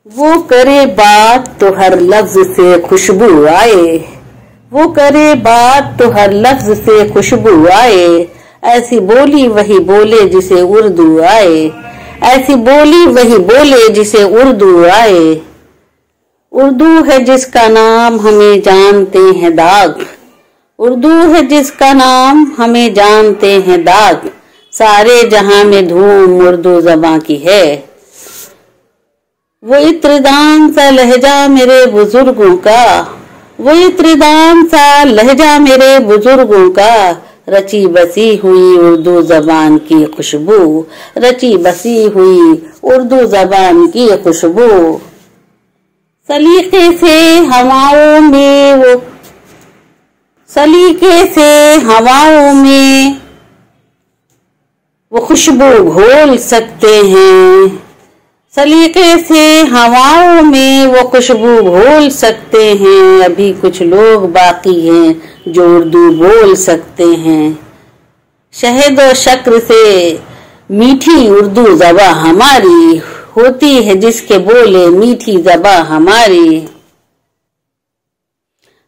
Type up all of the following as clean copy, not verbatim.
वो करे बात तो हर लफ्ज से खुशबू आए, वो करे बात तो हर लफ्ज से खुशबू आए। ऐसी बोली वही बोले जिसे उर्दू आए, ऐसी बोली वही बोले जिसे उर्दू आए। उर्दू है जिसका नाम हमें जानते हैं दाग, उर्दू है जिसका नाम हमें जानते हैं दाग। सारे जहां में धूम उर्दू ज़बां की है, वो इत्रदान सा लहजा मेरे बुजुर्गों का, वो इत्रदान सा लहजा मेरे बुजुर्गों का। रची बसी हुई उर्दू जबान की खुशबू, रची बसी हुई उर्दू जबान की खुशबू। सलीके से हवाओं में वो, सलीके से हवाओं में वो खुशबू घोल सकते हैं, सलीके से हवाओं में वो खुशबू घोल सकते हैं। अभी कुछ लोग बाकी हैं जो उर्दू बोल सकते हैं। शहद और शक्र से मीठी उर्दू ज़बां हमारी होती है, जिसके बोले मीठी ज़बां हमारी।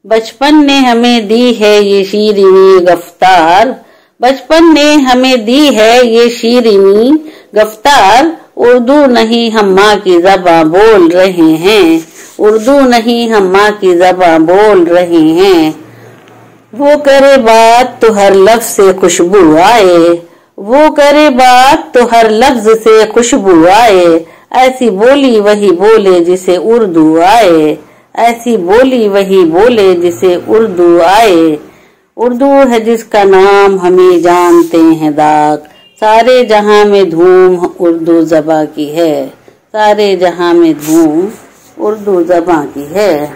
बचपन ने हमें दी है ये शीरीनी गफ्तार, बचपन ने हमें दी है ये शीरीनी गफ्तार। उर्दू नहीं हम माँ की ज़बां बोल रहे हैं, उर्दू नहीं हम माँ की ज़बां बोल रहे हैं। वो करे बात तो हर लफ्ज से खुशबू आए, वो करे बात तो हर लफ्ज से खुशबू आए। ऐसी बोली वही बोले जिसे उर्दू आए, ऐसी बोली वही बोले जिसे उर्दू आए। उर्दू है जिसका नाम हमें जानते हैं दाग, सारे जहां में धूम उर्दू ज़बां की है, सारे जहां में धूम उर्दू ज़बां की है।